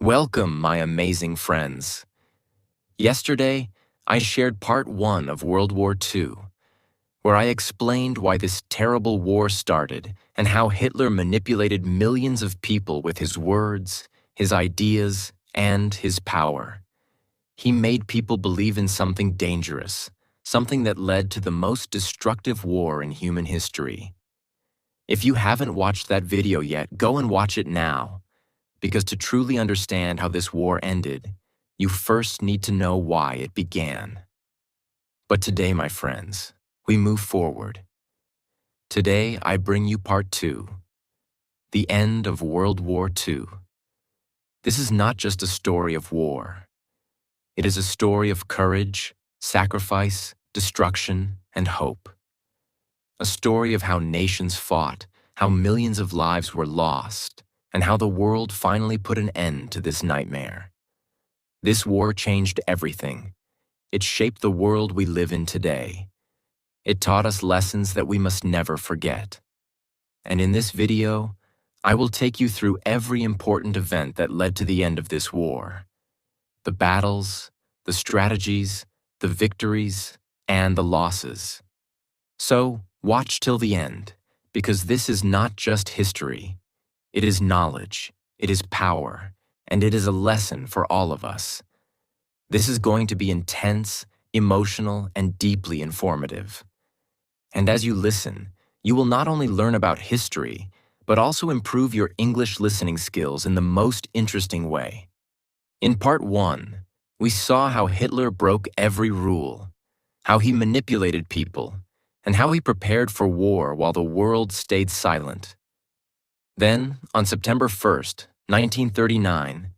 Welcome, my amazing friends. Yesterday, I shared part 1 of World War II, where I explained why this terrible war started and how Hitler manipulated millions of people with his words, his ideas, and his power. He made people believe in something dangerous, something that led to the most destructive war in human history. If you haven't watched that video yet, go and watch it now. Because to truly understand how this war ended, you first need to know why it began. But today, my friends, we move forward. Today, I bring you part 2, the end of World War II. This is not just a story of war. It is a story of courage, sacrifice, destruction, and hope. A story of how nations fought, how millions of lives were lost, and how the world finally put an end to this nightmare. This war changed everything. It shaped the world we live in today. It taught us lessons that we must never forget. And in this video, I will take you through every important event that led to the end of this war. The battles, the strategies, the victories, and the losses. So, watch till the end, because this is not just history. It is knowledge, it is power, and it is a lesson for all of us. This is going to be intense, emotional, and deeply informative. And as you listen, you will not only learn about history, but also improve your English listening skills in the most interesting way. In part 1, we saw how Hitler broke every rule, how he manipulated people, and how he prepared for war while the world stayed silent. Then, on September 1st, 1939,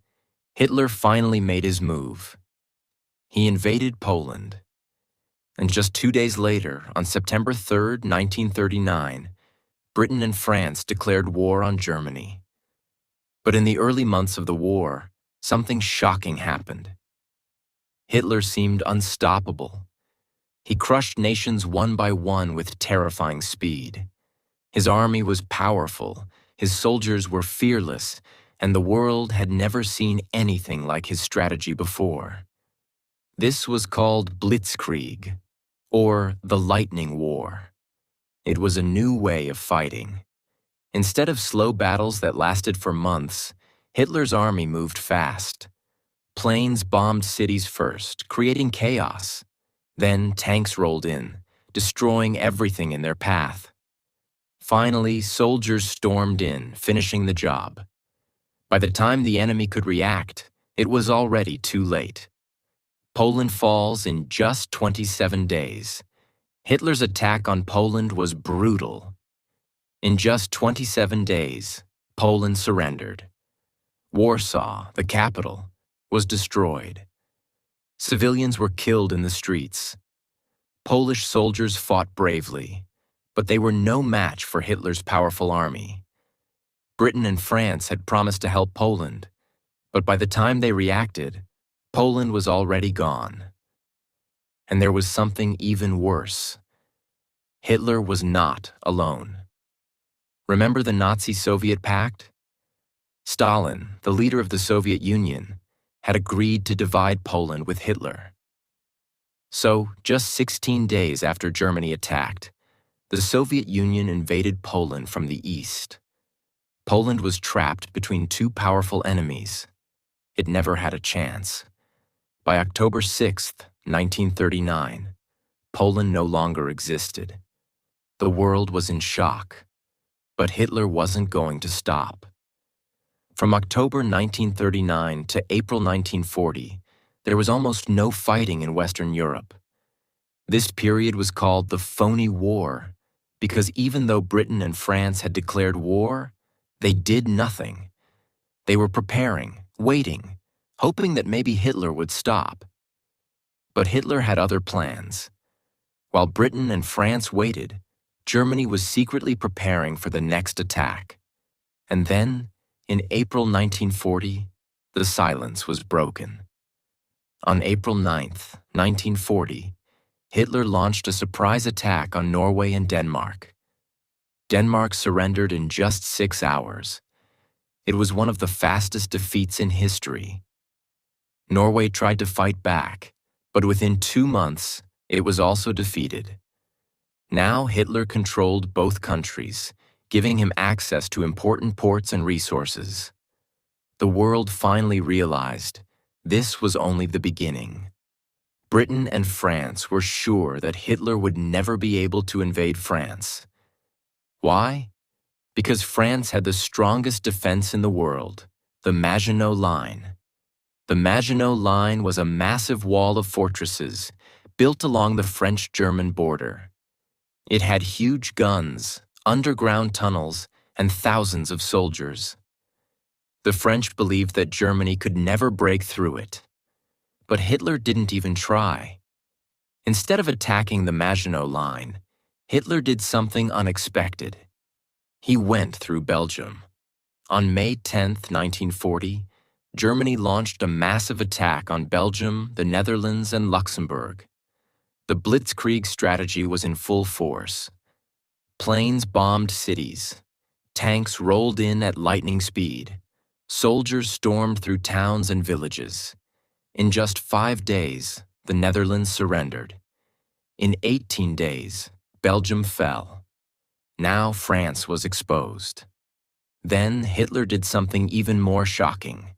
Hitler finally made his move. He invaded Poland. And just 2 days later, on September 3rd, 1939, Britain and France declared war on Germany. But in the early months of the war, something shocking happened. Hitler seemed unstoppable. He crushed nations one by one with terrifying speed. His army was powerful. His soldiers were fearless, and the world had never seen anything like his strategy before. This was called Blitzkrieg, or the Lightning War. It was a new way of fighting. Instead of slow battles that lasted for months, Hitler's army moved fast. Planes bombed cities first, creating chaos. Then tanks rolled in, destroying everything in their path. Finally, soldiers stormed in, finishing the job. By the time the enemy could react, it was already too late. Poland falls in just 27 days. Hitler's attack on Poland was brutal. In just 27 days, Poland surrendered. Warsaw, the capital, was destroyed. Civilians were killed in the streets. Polish soldiers fought bravely, but they were no match for Hitler's powerful army. Britain and France had promised to help Poland, but by the time they reacted, Poland was already gone. And there was something even worse. Hitler was not alone. Remember the Nazi-Soviet pact? Stalin, the leader of the Soviet Union, had agreed to divide Poland with Hitler. So, just 16 days after Germany attacked, the Soviet Union invaded Poland from the east. Poland was trapped between two powerful enemies. It never had a chance. By October 6th, 1939, Poland no longer existed. The world was in shock, but Hitler wasn't going to stop. From October 1939 to April 1940, there was almost no fighting in Western Europe. This period was called the Phony War, because even though Britain and France had declared war, they did nothing. They were preparing, waiting, hoping that maybe Hitler would stop. But Hitler had other plans. While Britain and France waited, Germany was secretly preparing for the next attack. And then, in April 1940, the silence was broken. On April 9th, 1940, Hitler launched a surprise attack on Norway and Denmark. Denmark surrendered in just 6 hours. It was one of the fastest defeats in history. Norway tried to fight back, but within 2 months, it was also defeated. Now Hitler controlled both countries, giving him access to important ports and resources. The world finally realized this was only the beginning. Britain and France were sure that Hitler would never be able to invade France. Why? Because France had the strongest defense in the world, the Maginot Line. The Maginot Line was a massive wall of fortresses built along the French-German border. It had huge guns, underground tunnels, and thousands of soldiers. The French believed that Germany could never break through it. But Hitler didn't even try. Instead of attacking the Maginot Line, Hitler did something unexpected. He went through Belgium. On May 10, 1940, Germany launched a massive attack on Belgium, the Netherlands, and Luxembourg. The Blitzkrieg strategy was in full force. Planes bombed cities. Tanks rolled in at lightning speed. Soldiers stormed through towns and villages. In just 5 days, the Netherlands surrendered. In 18 days, Belgium fell. Now France was exposed. Then Hitler did something even more shocking.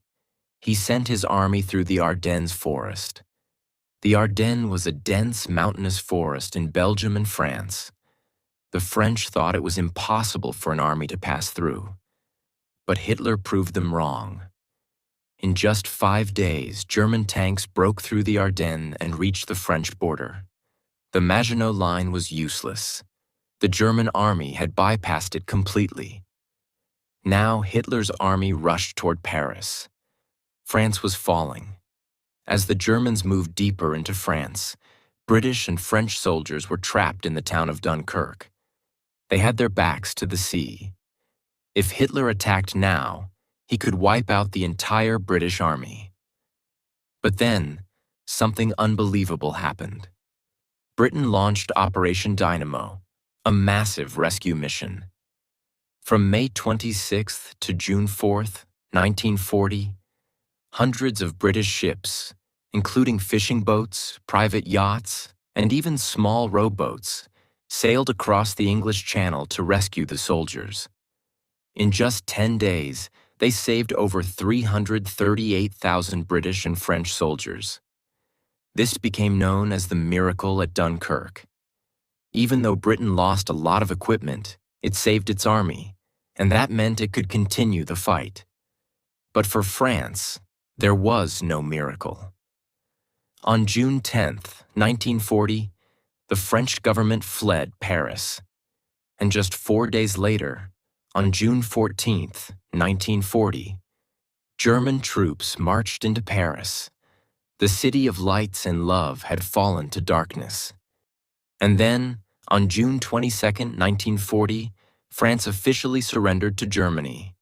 He sent his army through the Ardennes forest. The Ardennes was a dense mountainous forest in Belgium and France. The French thought it was impossible for an army to pass through. But Hitler proved them wrong. In just 5 days, German tanks broke through the Ardennes and reached the French border. The Maginot Line was useless. The German army had bypassed it completely. Now Hitler's army rushed toward Paris. France was falling. As the Germans moved deeper into France, British and French soldiers were trapped in the town of Dunkirk. They had their backs to the sea. If Hitler attacked now, he could wipe out the entire British army. But then, something unbelievable happened. Britain launched Operation Dynamo, a massive rescue mission. From May 26th to June 4th, 1940, hundreds of British ships, including fishing boats, private yachts, and even small rowboats, sailed across the English Channel to rescue the soldiers. In just 10 days, they saved over 338,000 British and French soldiers. This became known as the Miracle at Dunkirk. Even though Britain lost a lot of equipment, it saved its army, and that meant it could continue the fight. But for France, there was no miracle. On June 10, 1940, the French government fled Paris. And just 4 days later, on June 14, 1940, German troops marched into Paris. The city of lights and love had fallen to darkness. And then, on June 22, 1940, France officially surrendered to Germany.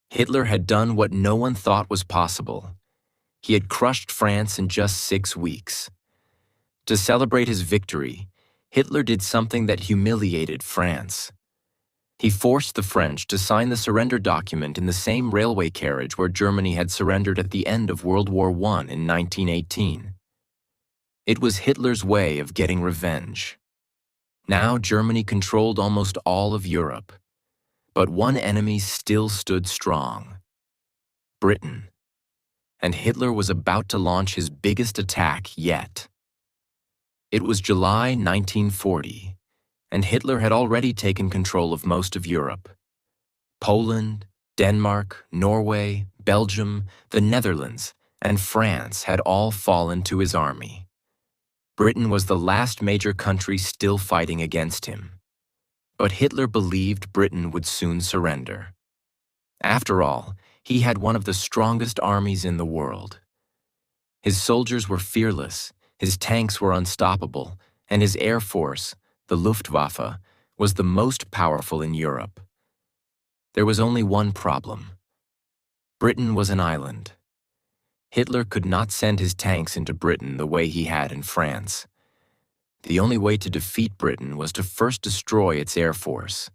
Hitler had done what no one thought was possible. He had crushed France in just 6 weeks. To celebrate his victory, Hitler did something that humiliated France. He forced the French to sign the surrender document in the same railway carriage where Germany had surrendered at the end of World War I in 1918. It was Hitler's way of getting revenge. Now Germany controlled almost all of Europe. But one enemy still stood strong: Britain. And Hitler was about to launch his biggest attack yet. It was July 1940. And Hitler had already taken control of most of Europe. Poland, Denmark, Norway, Belgium, the Netherlands, and France had all fallen to his army. Britain was the last major country still fighting against him. But Hitler believed Britain would soon surrender. After all, he had one of the strongest armies in the world. His soldiers were fearless, his tanks were unstoppable, and his air force, the Luftwaffe, was the most powerful in Europe. There was only one problem. Britain was an island. Hitler could not send his tanks into Britain the way he had in France. The only way to defeat Britain was to first destroy its air force.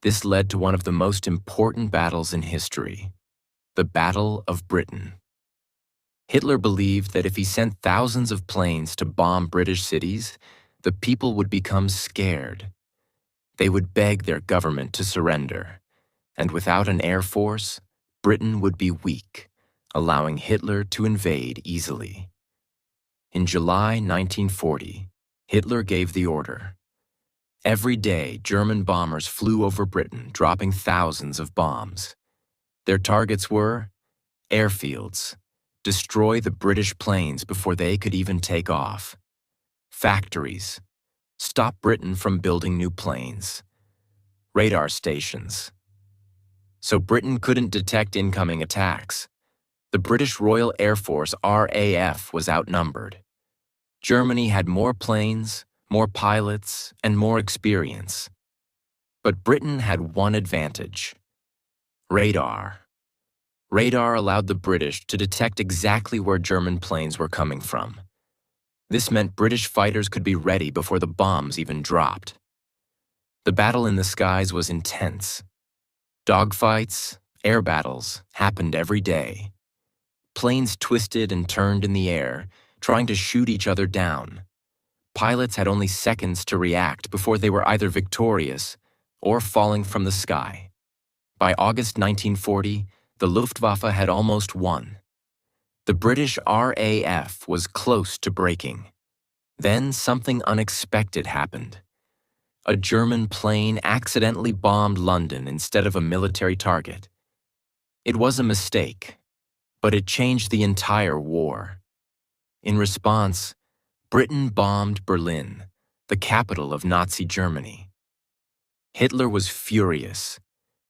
This led to one of the most important battles in history, the Battle of Britain. Hitler believed that if he sent thousands of planes to bomb British cities, the people would become scared. They would beg their government to surrender, and without an air force, Britain would be weak, allowing Hitler to invade easily. In July 1940, Hitler gave the order. Every day, German bombers flew over Britain, dropping thousands of bombs. Their targets were airfields, destroy the British planes before they could even take off; factories, stop Britain from building new planes; radar stations, so Britain couldn't detect incoming attacks. The British Royal Air Force RAF was outnumbered. Germany had more planes, more pilots, and more experience. But Britain had one advantage: radar. Radar allowed the British to detect exactly where German planes were coming from. This meant British fighters could be ready before the bombs even dropped. The battle in the skies was intense. Dogfights, air battles happened every day. Planes twisted and turned in the air, trying to shoot each other down. Pilots had only seconds to react before they were either victorious or falling from the sky. By August 1940, the Luftwaffe had almost won. The British RAF was close to breaking. Then something unexpected happened. A German plane accidentally bombed London instead of a military target. It was a mistake, but it changed the entire war. In response, Britain bombed Berlin, the capital of Nazi Germany. Hitler was furious.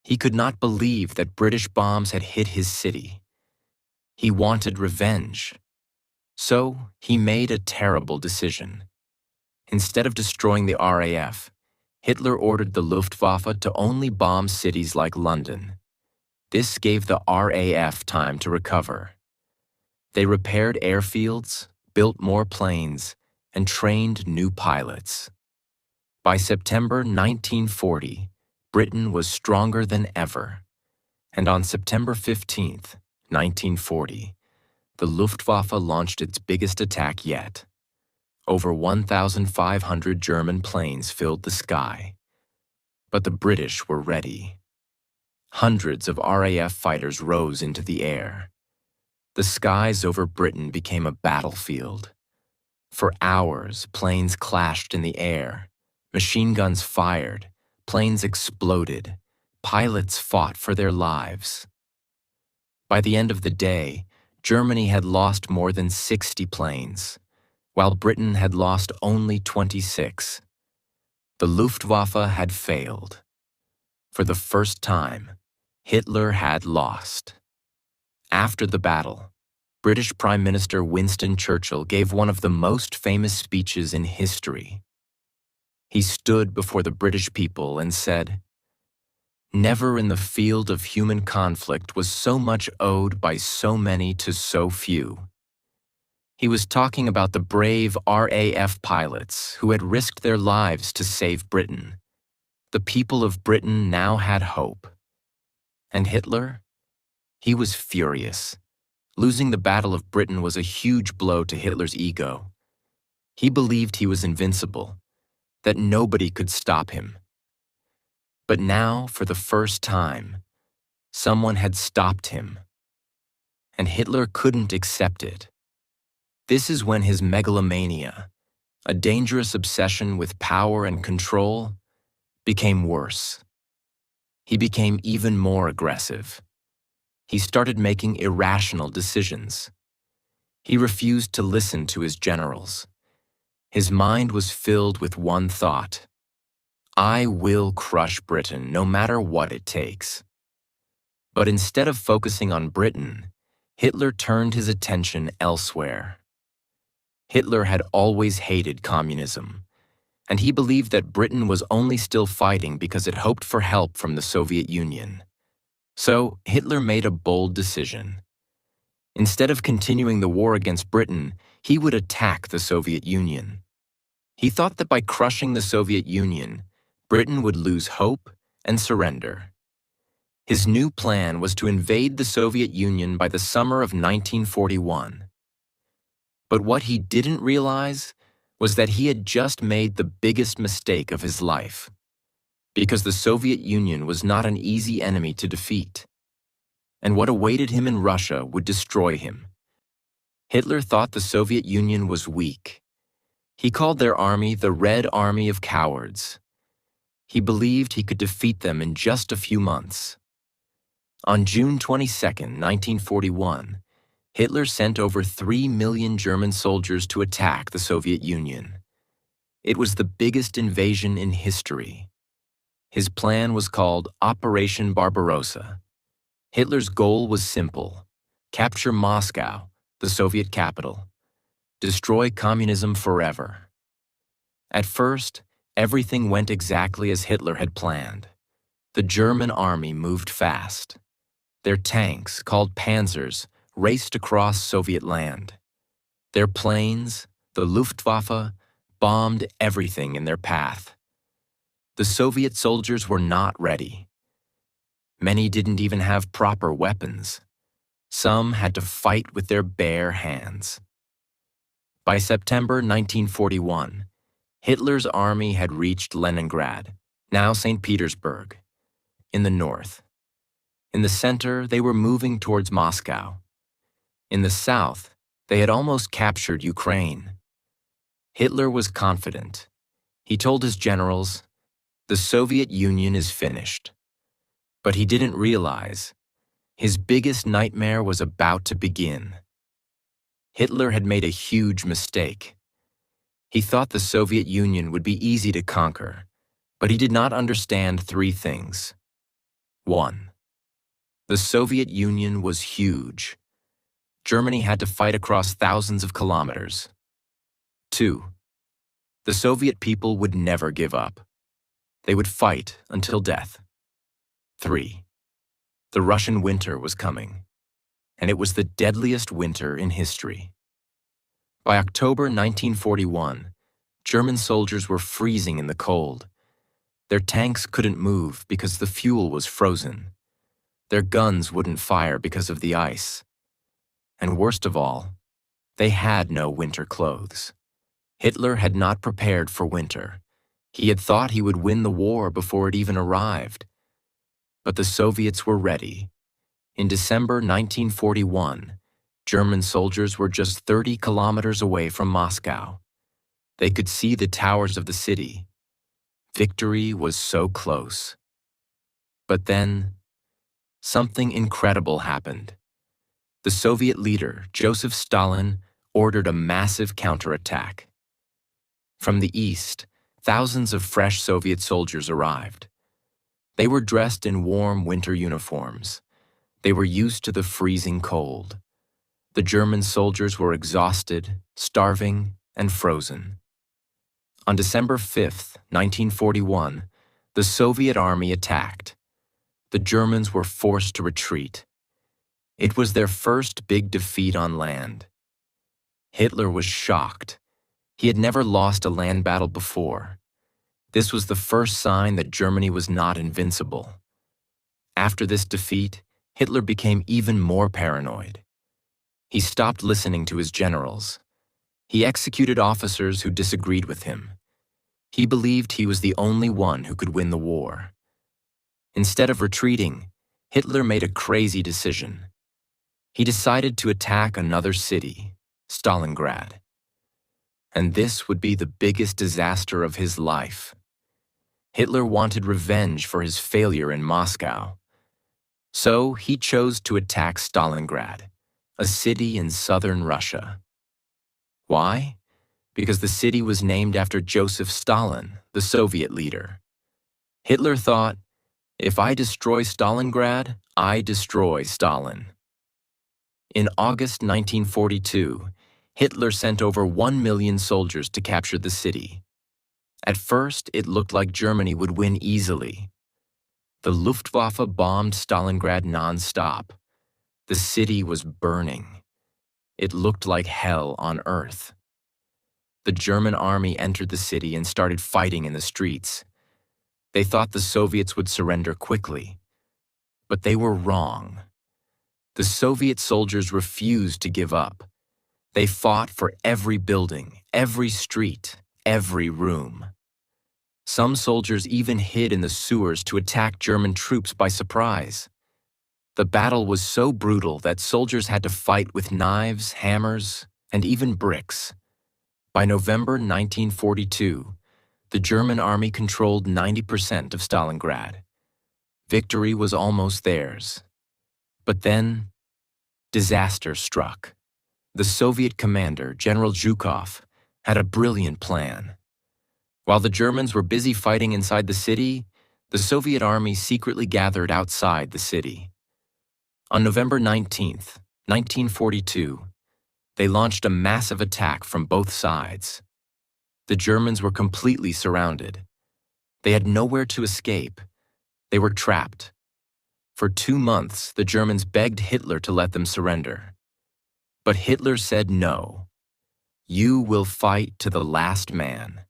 He could not believe that British bombs had hit his city. He wanted revenge. So he made a terrible decision. Instead of destroying the RAF, Hitler ordered the Luftwaffe to only bomb cities like London. This gave the RAF time to recover. They repaired airfields, built more planes, and trained new pilots. By September 1940, Britain was stronger than ever, and on September 15, 1940, the Luftwaffe launched its biggest attack yet. Over 1,500 German planes filled the sky. But the British were ready. Hundreds of RAF fighters rose into the air. The skies over Britain became a battlefield. For hours, planes clashed in the air, machine guns fired, planes exploded, pilots fought for their lives. By the end of the day, Germany had lost more than 60 planes, while Britain had lost only 26. The Luftwaffe had failed. For the first time, Hitler had lost. After the battle, British Prime Minister Winston Churchill gave one of the most famous speeches in history. He stood before the British people and said, "Never in the field of human conflict was so much owed by so many to so few." He was talking about the brave RAF pilots who had risked their lives to save Britain. The people of Britain now had hope. And Hitler? He was furious. Losing the Battle of Britain was a huge blow to Hitler's ego. He believed he was invincible, that nobody could stop him. But now, for the first time, someone had stopped him. And Hitler couldn't accept it. This is when his megalomania, a dangerous obsession with power and control, became worse. He became even more aggressive. He started making irrational decisions. He refused to listen to his generals. His mind was filled with one thought: I will crush Britain no matter what it takes. But instead of focusing on Britain, Hitler turned his attention elsewhere. Hitler had always hated communism, and he believed that Britain was only still fighting because it hoped for help from the Soviet Union. So Hitler made a bold decision. Instead of continuing the war against Britain, he would attack the Soviet Union. He thought that by crushing the Soviet Union, Britain would lose hope and surrender. His new plan was to invade the Soviet Union by the summer of 1941. But what he didn't realize was that he had just made the biggest mistake of his life, because the Soviet Union was not an easy enemy to defeat, and what awaited him in Russia would destroy him. Hitler thought the Soviet Union was weak. He called their army the Red Army of Cowards. He believed he could defeat them in just a few months. On June 22, 1941, Hitler sent over 3 million German soldiers to attack the Soviet Union. It was the biggest invasion in history. His plan was called Operation Barbarossa. Hitler's goal was simple: capture Moscow, the Soviet capital, destroy communism forever. At first, everything went exactly as Hitler had planned. The German army moved fast. Their tanks, called panzers, raced across Soviet land. Their planes, the Luftwaffe, bombed everything in their path. The Soviet soldiers were not ready. Many didn't even have proper weapons. Some had to fight with their bare hands. By September 1941, Hitler's army had reached Leningrad, now St. Petersburg, in the north. In the center, they were moving towards Moscow. In the south, they had almost captured Ukraine. Hitler was confident. He told his generals, "The Soviet Union is finished." But he didn't realize his biggest nightmare was about to begin. Hitler had made a huge mistake. He thought the Soviet Union would be easy to conquer, but he did not understand 3 things. 1. The Soviet Union was huge. Germany had to fight across thousands of kilometers. 2. The Soviet people would never give up. They would fight until death. 3. The Russian winter was coming, and it was the deadliest winter in history. By October 1941, German soldiers were freezing in the cold. Their tanks couldn't move because the fuel was frozen. Their guns wouldn't fire because of the ice. And worst of all, they had no winter clothes. Hitler had not prepared for winter. He had thought he would win the war before it even arrived. But the Soviets were ready. In December 1941, German soldiers were just 30 kilometers away from Moscow. They could see the towers of the city. Victory was so close. But then, something incredible happened. The Soviet leader, Joseph Stalin, ordered a massive counterattack. From the east, thousands of fresh Soviet soldiers arrived. They were dressed in warm winter uniforms. They were used to the freezing cold. The German soldiers were exhausted, starving, and frozen. On December 5, 1941, the Soviet army attacked. The Germans were forced to retreat. It was their first big defeat on land. Hitler was shocked. He had never lost a land battle before. This was the first sign that Germany was not invincible. After this defeat, Hitler became even more paranoid. He stopped listening to his generals. He executed officers who disagreed with him. He believed he was the only one who could win the war. Instead of retreating, Hitler made a crazy decision. He decided to attack another city, Stalingrad. And this would be the biggest disaster of his life. Hitler wanted revenge for his failure in Moscow. So he chose to attack Stalingrad, a city in southern Russia. Why? Because the city was named after Joseph Stalin, the Soviet leader. Hitler thought, if I destroy Stalingrad, I destroy Stalin. In August 1942, Hitler sent over 1 million soldiers to capture the city. At first, it looked like Germany would win easily. The Luftwaffe bombed Stalingrad non-stop. The city was burning. It looked like hell on earth. The German army entered the city and started fighting in the streets. They thought the Soviets would surrender quickly. But they were wrong. The Soviet soldiers refused to give up. They fought for every building, every street, every room. Some soldiers even hid in the sewers to attack German troops by surprise. The battle was so brutal that soldiers had to fight with knives, hammers, and even bricks. By November 1942, the German army controlled 90% of Stalingrad. Victory was almost theirs. But then, disaster struck. The Soviet commander, General Zhukov, had a brilliant plan. While the Germans were busy fighting inside the city, the Soviet army secretly gathered outside the city. On November 19, 1942, they launched a massive attack from both sides. The Germans were completely surrounded. They had nowhere to escape. They were trapped. For 2 months, the Germans begged Hitler to let them surrender. But Hitler said no. You will fight to the last man.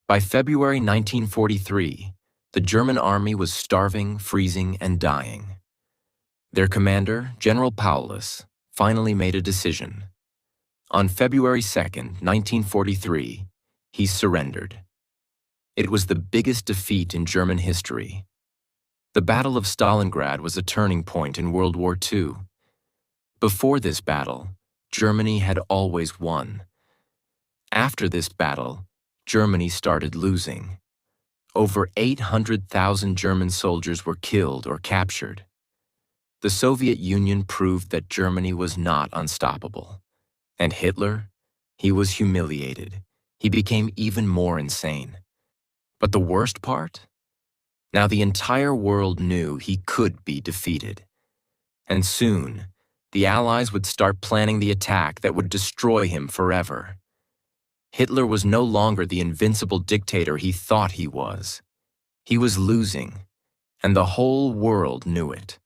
By February 1943, the German army was starving, freezing, and dying. Their commander, General Paulus, finally made a decision. On February 2, 1943, he surrendered. It was the biggest defeat in German history. The Battle of Stalingrad was a turning point in World War II. Before this battle, Germany had always won. After this battle, Germany started losing. Over 800,000 German soldiers were killed or captured. The Soviet Union proved that Germany was not unstoppable. And Hitler? He was humiliated. He became even more insane. But the worst part? Now the entire world knew he could be defeated. And soon, the Allies would start planning the attack that would destroy him forever. Hitler was no longer the invincible dictator he thought he was. He was losing, and the whole world knew it.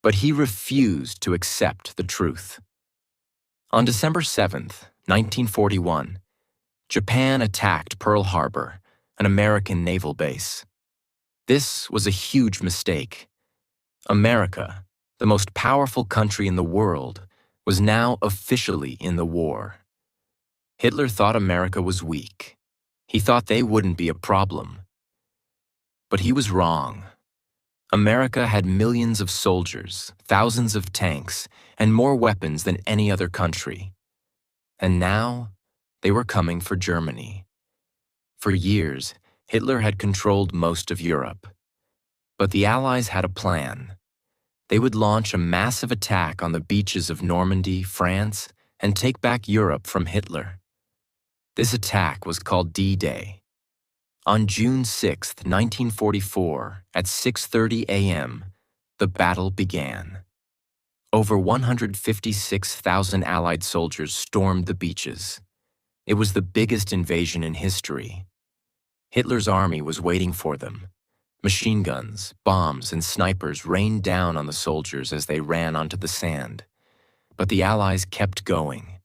But he refused to accept the truth. On December 7, 1941, Japan attacked Pearl Harbor, an American naval base. This was a huge mistake. America, the most powerful country in the world, was now officially in the war. Hitler thought America was weak. He thought they wouldn't be a problem. But he was wrong. America had millions of soldiers, thousands of tanks, and more weapons than any other country. And now, they were coming for Germany. For years, Hitler had controlled most of Europe. But the Allies had a plan. They would launch a massive attack on the beaches of Normandy, France, and take back Europe from Hitler. This attack was called D-Day. On June 6, 1944, at 6:30 a.m., the battle began. Over 156,000 Allied soldiers stormed the beaches. It was the biggest invasion in history. Hitler's army was waiting for them. Machine guns, bombs, and snipers rained down on the soldiers as they ran onto the sand. But the Allies kept going.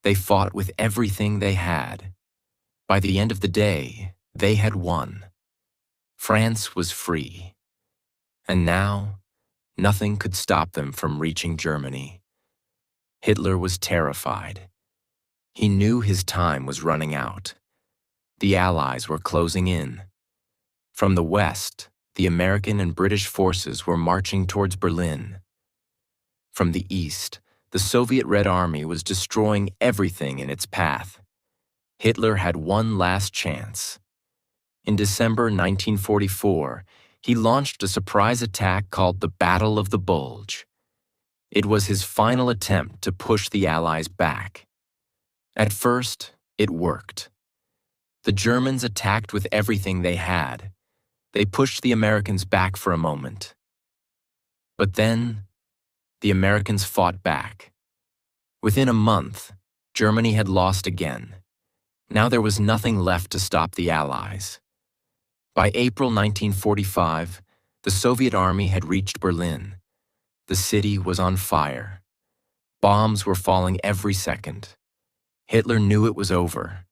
They fought with everything they had. By the end of the day, they had won. France was free. And now, nothing could stop them from reaching Germany. Hitler was terrified. He knew his time was running out. The Allies were closing in. From the west, the American and British forces were marching towards Berlin. From the east, the Soviet Red Army was destroying everything in its path. Hitler had one last chance. In December 1944, he launched a surprise attack called the Battle of the Bulge. It was his final attempt to push the Allies back. At first, it worked. The Germans attacked with everything they had. They pushed the Americans back for a moment. But then, the Americans fought back. Within a month, Germany had lost again. Now there was nothing left to stop the Allies. By April 1945, the Soviet army had reached Berlin. The city was on fire. Bombs were falling every second. Hitler knew it was over,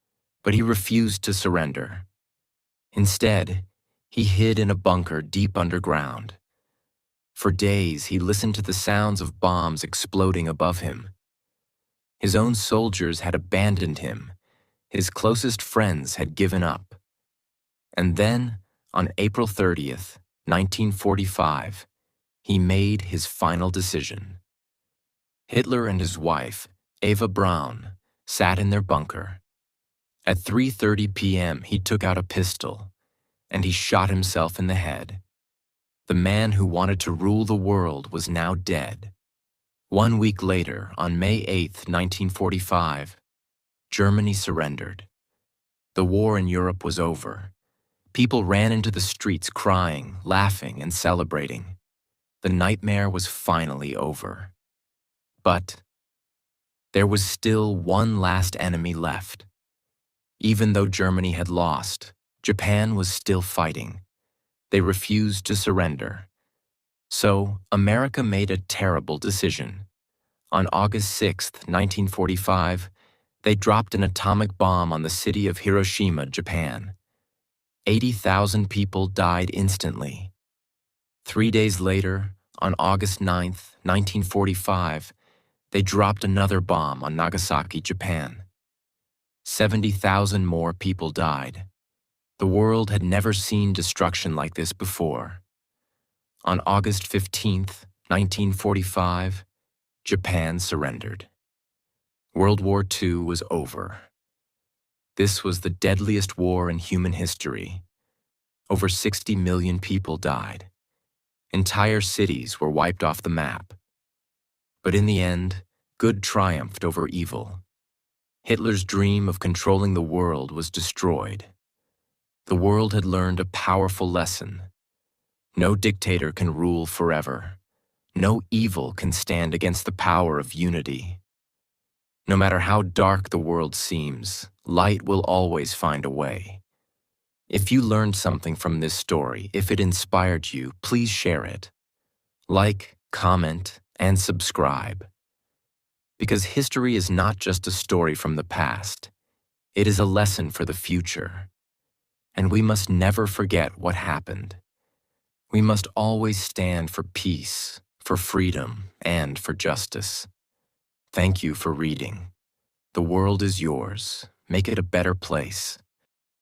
but he refused to surrender. Instead, He hid in a bunker deep underground. For days, he listened to the sounds of bombs exploding above him. His own soldiers had abandoned him. His closest friends had given up. And then, on April 30th, 1945, he made his final decision. Hitler and his wife, Eva Braun, sat in their bunker. At 3:30 p.m., he took out a pistol, and he shot himself in the head. The man who wanted to rule the world was now dead. 1 week later, on May 8, 1945, Germany surrendered. The war in Europe was over. People ran into the streets crying, laughing, and celebrating. The nightmare was finally over. But there was still one last enemy left. Even though Germany had lost, Japan was still fighting. They refused to surrender. So, America made a terrible decision. On August 6, 1945, they dropped an atomic bomb on the city of Hiroshima, Japan. 80,000 people died instantly. 3 days later, on August 9, 1945, they dropped another bomb on Nagasaki, Japan. 70,000 more people died. The world had never seen destruction like this before. On August 15, 1945, Japan surrendered. World War II was over. This was the deadliest war in human history. Over 60 million people died. Entire cities were wiped off the map. But in the end, good triumphed over evil. Hitler's dream of controlling the world was destroyed. The world had learned a powerful lesson. No dictator can rule forever. No evil can stand against the power of unity. No matter how dark the world seems, light will always find a way. If you learned something from this story, if it inspired you, please share it. Like, comment, and subscribe. Because history is not just a story from the past. It is a lesson for the future. And we must never forget what happened. We must always stand for peace, for freedom, and for justice. Thank you for reading. The world is yours. Make it a better place.